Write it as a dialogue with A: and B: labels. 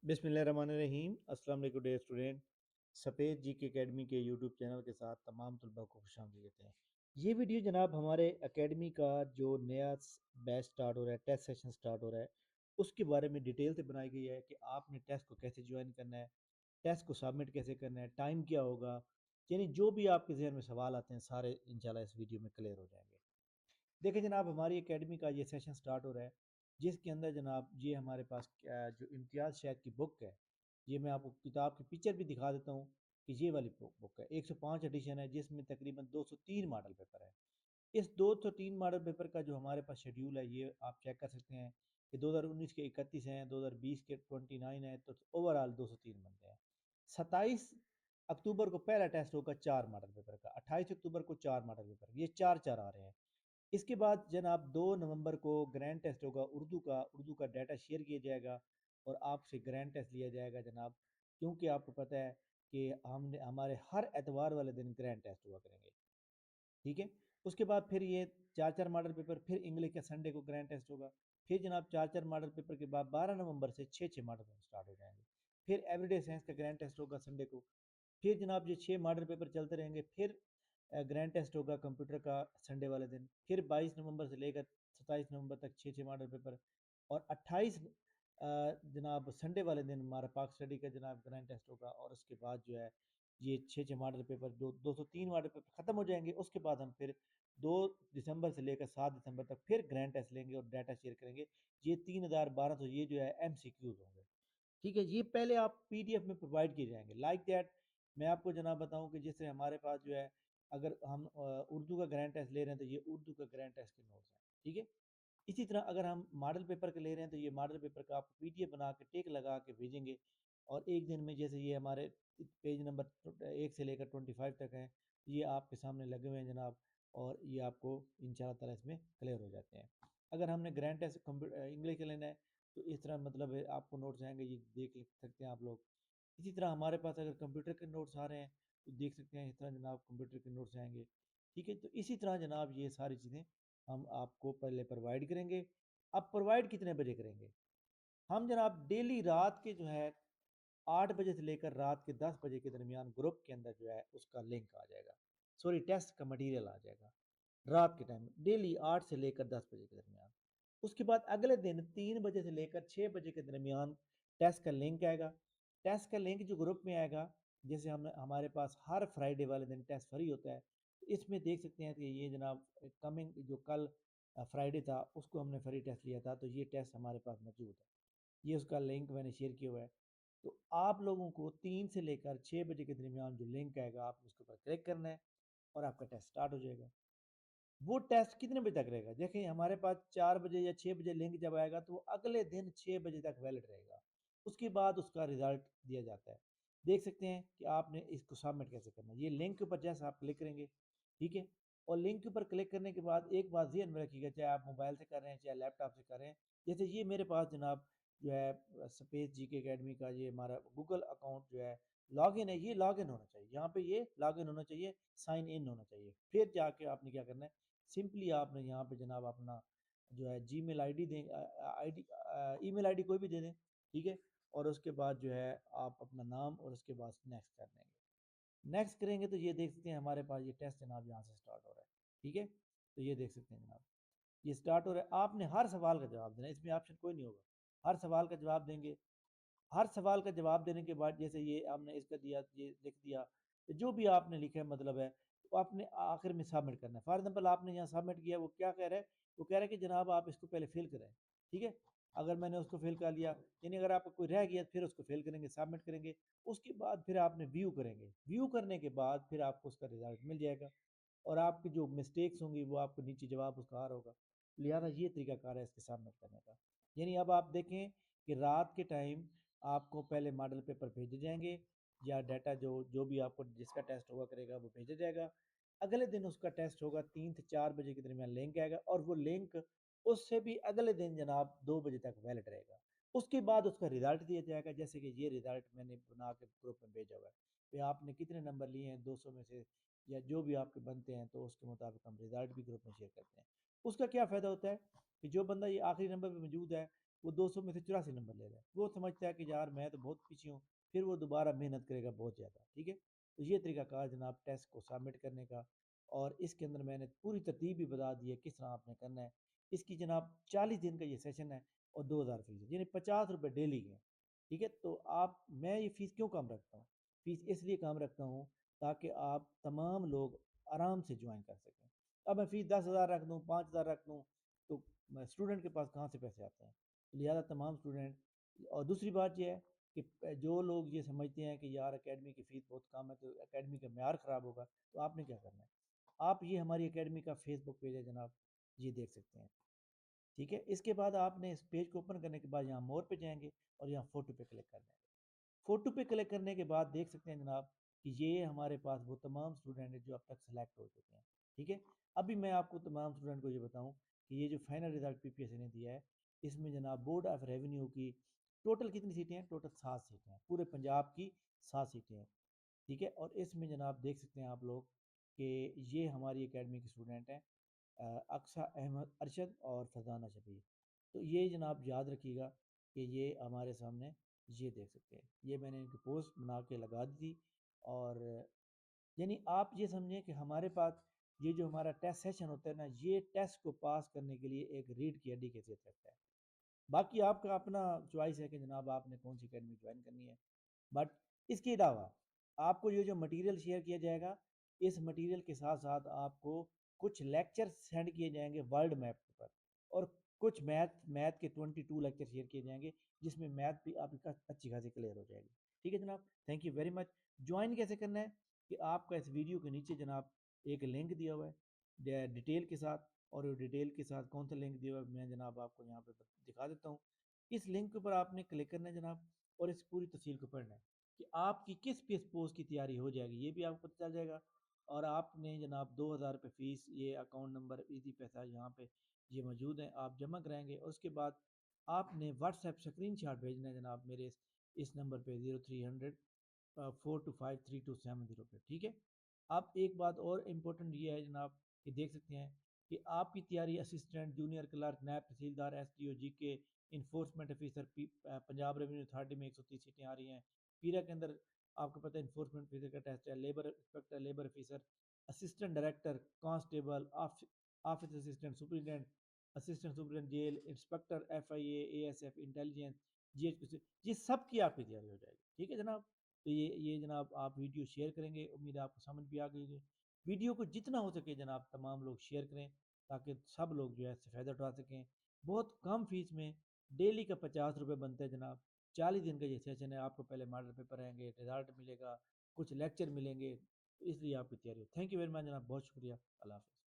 A: बिस्मिल्लाहिर्रहमानिर्रहीम। अस्सलाम वालेकुम डियर स्टूडेंट। सफ़ेद जी के एकेडमी के यूट्यूब चैनल के साथ तमाम तलबा को खुशामदीद कहते हैं। ये वीडियो जनाब हमारे एकेडमी का जो नया बैच स्टार्ट हो रहा है, टेस्ट सेशन स्टार्ट हो रहा है, उसके बारे में डिटेल से बनाई गई है कि आपने टेस्ट को कैसे ज्वाइन करना है, टेस्ट को सबमिट कैसे करना है, टाइम क्या होगा, यानी जो भी आपके जहन में सवाल आते हैं सारे इंशाल्लाह इस वीडियो में क्लियर हो जाएंगे। देखिए जनाब हमारी एकेडमी का ये सेशन स्टार्ट हो रहा है, जिसके अंदर जनाब ये हमारे पास जो इम्तियाज़ शहद की बुक है, ये मैं आपको किताब की पिक्चर भी दिखा देता हूँ कि ये वाली बुक है। 105 एडिशन है, जिसमें तकरीबन 203 मॉडल पेपर है। इस 203 मॉडल पेपर का जो हमारे पास शेड्यूल है, ये आप चेक कर सकते हैं कि 2019 के 31 हैं, 2020 के 29 हैं, तो ओवरऑल 203 बनते हैं। 27 अक्टूबर को पहला टेस्ट होगा 4 मॉडल पेपर का, 28 अक्टूबर को 4 मॉडल पेपर, ये 4 आ रहे हैं। इसके बाद जनाब 2 नवंबर को ग्रैंड टेस्ट होगा उर्दू का डाटा शेयर किया जाएगा और आपसे ग्रैंड टेस्ट लिया जाएगा जनाब, क्योंकि आपको पता है कि हमने हमारे हर एतवार वाले दिन ग्रैंड टेस्ट हुआ करेंगे। ठीक है। उसके बाद फिर ये 4 मॉडल पेपर, फिर इंग्लिश का संडे को ग्रैंड टेस्ट होगा। फिर जनाब 4 मॉडल पेपर के बाद 12 नवंबर से 6 मॉडल पेपर स्टार्ट हो जाएंगे। फिर एवरीडे साइंस का ग्रैंड टेस्ट होगा संडे को। फिर जनाब ये 6 मॉडल पेपर चलते रहेंगे। फिर ग्रैंड टेस्ट होगा कंप्यूटर का संडे वाले दिन। फिर 22 नवंबर से लेकर 27 नवंबर तक 6 मॉडल पेपर। और 28 जनाब संडे वाले दिन हमारा पाक स्टडी का जनाब ग्रैंड टेस्ट होगा। और उसके बाद जो है ये 6 मॉडल पेपर 203 मॉडल पेपर ख़त्म हो जाएंगे। उसके बाद हम फिर 2 दिसंबर से लेकर 7 दिसंबर तक फिर ग्रैंड टेस्ट लेंगे और डाटा शेयर करेंगे। ये 3,1200 ये जो है MCQs होंगे। ठीक है। ये पहले आप PDF में प्रोवाइड किए जाएंगे लाइक दैट। मैं आपको जनाब बताऊं कि जैसे हमारे पास जो है, अगर हम उर्दू का ग्रैंड टेस्ट ले रहे हैं तो ये उर्दू का ग्रैंड टेस्ट के नोट्स हैं। ठीक है। इसी तरह अगर हम मॉडल पेपर के ले रहे हैं तो ये मॉडल पेपर का आपको PDF बना के टेक लगा के भेजेंगे। और एक दिन में जैसे ये हमारे पेज नंबर 1 से लेकर 25 तक हैं, ये आपके सामने लगे हुए हैं जनाब। और ये आपको इंशाल्लाह ताला इसमें क्लियर हो जाते हैं। अगर हमने ग्रैंड टेस्ट इंग्लिश का लेना है तो इस तरह मतलब है आपको नोट्स आएंगे, ये देख सकते हैं आप लोग। इसी तरह हमारे पास अगर कंप्यूटर के नोट्स आ रहे हैं तो देख सकते हैं, इस तरह जनाब कंप्यूटर के नोट्स आएंगे। ठीक है। तो इसी तरह जनाब ये सारी चीज़ें हम आपको पहले प्रोवाइड करेंगे। अब प्रोवाइड कितने बजे करेंगे? हम जनाब डेली रात के जो है 8 बजे से लेकर रात के 10 बजे के दरमियान ग्रुप के अंदर जो है उसका लिंक आ जाएगा, सॉरी टेस्ट का मटेरियल आ जाएगा रात के टाइम, डेली 8 से लेकर 10 बजे के दरमियान। उसके बाद अगले दिन 3 बजे से लेकर 6 बजे के दरमियान टेस्ट का लिंक आएगा। टेस्ट का लिंक जो ग्रुप में आएगा, जैसे हम हमारे पास हर फ्राइडे वाले दिन टेस्ट फ्री होता है, तो इसमें देख सकते हैं कि ये जनाब कमिंग जो कल फ्राइडे था उसको हमने फ्री टेस्ट लिया था, तो ये टेस्ट हमारे पास मौजूद है। ये उसका लिंक मैंने शेयर किया हुआ है। तो आप लोगों को 3 से लेकर 6 बजे के दरमियान जो लिंक आएगा आपको उसके ऊपर क्लिक करना है और आपका टेस्ट स्टार्ट हो जाएगा। वो टेस्ट कितने बजे तक रहेगा? देखिए हमारे पास 4 बजे या 6 बजे लिंक जब आएगा तो वो अगले दिन 6 बजे तक वैलिड रहेगा। उसके बाद उसका रिजल्ट दिया जाता है। देख सकते हैं कि आपने इसको सबमिट कैसे करना है। ये लिंक के ऊपर जैसे आप क्लिक करेंगे, ठीक है। और लिंक के ऊपर क्लिक करने के बाद एक बात ध्यान में रखिएगा, चाहे आप मोबाइल से कर रहे हैं चाहे लैपटॉप से कर रहे हैं। जैसे ये मेरे पास जनाब जो है स्पेस जी के अकेडमी का ये हमारा गूगल अकाउंट जो है लॉगिन है, ये लॉगिन होना चाहिए। यहाँ पे ये लॉगिन होना चाहिए, साइन इन होना चाहिए। फिर जाके आपने क्या करना है, सिंपली आपने यहाँ पे जनाब अपना जो है जीमेल आईडी दें, आईडी ईमेल आईडी कोई भी दे दें। ठीक है। और उसके बाद जो है आप अपना नाम और उसके बाद नेक्स्ट कर देंगे। नेक्स्ट करेंगे तो ये देख सकते हैं हमारे पास ये टेस्ट जनाब यहाँ से स्टार्ट हो रहा है। ठीक है। तो ये देख सकते हैं जनाब ये स्टार्ट हो रहा है। आपने हर सवाल का जवाब देना है, इसमें ऑप्शन कोई नहीं होगा। हर सवाल का जवाब देंगे। हर सवाल का जवाब देने के बाद जैसे ये आपने इसका दिया, ये लिख दिया, तो जो भी आपने लिखा है मतलब है, तो आपने आखिर में सबमिट करना है। फॉर एग्जाम्पल आपने यहाँ सबमिट किया, वो क्या कह रहा है? वो कह रहा है कि जनाब आप इसको पहले फिल करें। ठीक है। अगर मैंने उसको फिल कर लिया, यानी अगर आपका कोई रह गया फिर उसको फिल करेंगे, सबमिट करेंगे। उसके बाद फिर आपने व्यू करेंगे। व्यू करने के बाद फिर आपको उसका रिजल्ट मिल जाएगा और आपकी जो मिस्टेक्स होंगी वो आपको नीचे जवाब उसका आ रहा होगा। लिहाजा ये तरीकाकार है इसके सबमिट करने का। यानी अब आप देखें कि रात के टाइम आपको पहले मॉडल पेपर भेजे जाएंगे या डाटा जो जो भी आपको जिसका टेस्ट होगा करेगा वो भेजा जाएगा। अगले दिन उसका टेस्ट होगा, 3 से 4 बजे के दरमियान लिंक आएगा और वो लिंक उससे भी अगले दिन जनाब 2 बजे तक वैलिड रहेगा। उसके बाद उसका रिजल्ट दिया जाएगा, जैसे कि ये रिजल्ट मैंने बना के ग्रुप में भेजा हुआ है। भाई आपने कितने नंबर लिए हैं 200 में से, या जो भी आपके बनते हैं, तो उसके मुताबिक हम रिजल्ट भी ग्रुप में शेयर करते हैं। उसका क्या फ़ायदा होता है कि जो बंदा ये आखिरी नंबर पे मौजूद है وہ 200 میں سے 84 نمبر لے رہا ہے، وہ سمجھتا ہے کہ یار میں تو بہت پیچھے ہوں، پھر وہ دوبارہ محنت کرے گا بہت زیادہ، ٹھیک ہے؟ تو یہ طریقہ کار جناب ٹیسٹ کو سبمٹ کرنے کا، اور اس کے اندر میں نے پوری ترتیب بھی بتا دی ہے کس طرح آپ نے کرنا ہے۔ اس کی جناب 40 دن کا یہ سیشن ہے، اور 2000 فیس ہے، یعنی 50 روپے ڈیلی کے، ٹھیک ہے؟ تو میں یہ فیس کیوں کم رکھتا ہوں؟ فیس اس لیے کم رکھتا ہوں تاکہ آپ تمام لوگ آرام سے جوائن کر سکیں۔ اب میں فیس 10,000 رکھ دوں، 5,000 رکھ دوں، تو اسٹوڈنٹ کے پاس کہاں سے پیسے آتے ہیں؟ لہٰذا تمام اسٹوڈنٹ، اور دوسری بات یہ ہے کہ جو لوگ یہ سمجھتے ہیں کہ یار اکیڈمی کی فیس بہت کم ہے تو اکیڈمی کا معیار خراب ہوگا، تو آپ نے کیا کرنا ہے؟ آپ یہ ہماری اکیڈمی کا فیس بک پیج ہے جناب، یہ دیکھ سکتے ہیں، ٹھیک ہے؟ اس کے بعد آپ نے اس پیج کو اوپن کرنے کے بعد یہاں مور پہ جائیں گے اور یہاں فوٹو پہ کلک کر دیں گے۔ فوٹو پہ کلک کرنے کے بعد دیکھ سکتے ہیں جناب کہ یہ ہمارے پاس وہ تمام اسٹوڈنٹ ہیں جو اب تک سلیکٹ ہو چکے ہیں، ٹھیک ہے؟ ابھی میں آپ کو تمام اسٹوڈنٹ کو یہ بتاؤں کہ یہ جو فائنل رزلٹ پی پی ایس سی نے دیا ہے، اس میں جناب بورڈ آف ریونیو کی ٹوٹل کتنی سیٹیں ہیں؟ ٹوٹل 7 سیٹیں ہیں، پورے پنجاب کی 7 سیٹیں ہیں، ٹھیک ہے؟ اور اس میں جناب دیکھ سکتے ہیں آپ لوگ کہ یہ ہماری اکیڈمی کے اسٹوڈنٹ ہیں، اقصیٰ احمد ارشد اور فرزانہ شبیر۔ تو یہ جناب یاد رکھیے گا کہ یہ ہمارے سامنے، یہ دیکھ سکتے ہیں، یہ میں نے ان کی پوسٹ بنا کے لگا دی تھی۔ اور یعنی آپ یہ سمجھیں کہ ہمارے پاس یہ جو ہمارا ٹیسٹ سیشن ہوتا ہے نا، یہ ٹیسٹ کو پاس کرنے کے لیے ایک ریڈھ کی ہڈی کی حیثیت رکھتا ہے۔ باقی آپ کا اپنا چوائس ہے کہ جناب آپ نے کون سی اکیڈمی جوائن کرنی ہے، بٹ اس کے علاوہ آپ کو یہ جو مٹیریل شیئر کیا جائے گا، اس مٹیریل کے ساتھ ساتھ آپ کو کچھ لیکچر سینڈ کیے جائیں گے ورلڈ میپ پر، اور کچھ میتھ کے 22 لیکچر شیئر کیے جائیں گے، جس میں میتھ بھی آپ کا اچھی خاصی کلیئر ہو جائے گی، ٹھیک ہے جناب؟ Thank you very much. Join کیسے کرنا ہے کہ آپ کا اس ویڈیو کے نیچے جناب ایک لنک دیا ہوا ہے ڈیٹیل کے ساتھ، اور ڈیٹیل کے ساتھ کون سا لنک دیا ہوا ہے میں جناب آپ کو یہاں پہ دکھا دیتا ہوں۔ اس لنک کے اوپر آپ نے کلک کرنا ہے جناب، اور اس پوری تفصیل کو پڑھنا ہے کہ آپ کی کس پوسٹ کی تیاری ہو جائے گی، یہ بھی آپ کو پتہ چل جائے گا۔ اور آپ نے جناب 2,000 روپے فیس، یہ اکاؤنٹ نمبر ایزی پیسہ یہاں پہ یہ موجود ہیں، آپ جمع کرائیں گے، اور اس کے بعد آپ نے واٹس ایپ اسکرین شاٹ بھیجنا ہے جناب میرے اس نمبر پہ 0300 4253270 پہ، ٹھیک ہے؟ آپ ایک بات اور امپورٹنٹ یہ ہے جناب کہ دیکھ سکتے ہیں کہ آپ کی تیاری اسسٹنٹ، جونیئر کلرک، نائب تحصیلدار، ایس ڈی او، جی کے، enforcement officer, Punjab revenue authority میں 130 سیٹیں آ رہی ہیں۔ پیرا کے اندر آپ کو پتہ ہے انفورسمنٹ آفیسر کا ٹیسٹ ہے، labour inspector, labour officer, assistant director, constable, office assistant, superintendent, assistant superintendent jail, inspector, F I A S F, intelligence, G H P, یہ سب کی آپ کی تیاری ہو جائے گی، ٹھیک ہے جناب؟ تو یہ جناب آپ ویڈیو شیئر کریں گے، امید ہے آپ کو سمجھ بھی آ گئی ہے۔ ویڈیو کو جتنا ہو سکے جناب تمام لوگ شیئر کریں تاکہ سب لوگ جو ہے اس سے فائدہ اٹھا سکیں۔ بہت کم فیس میں ڈیلی کا 50 روپے بنتا ہے جناب، 40 دن کا یہ سیشن ہے، آپ کو پہلے ماڈل پیپر آئیں گے، رزلٹ ملے گا، کچھ لیکچر ملیں گے، تو اس لیے آپ کی تیاری ہو۔ تھینک یو ویری مچ جناب، بہت شکریہ، اللہ حافظ۔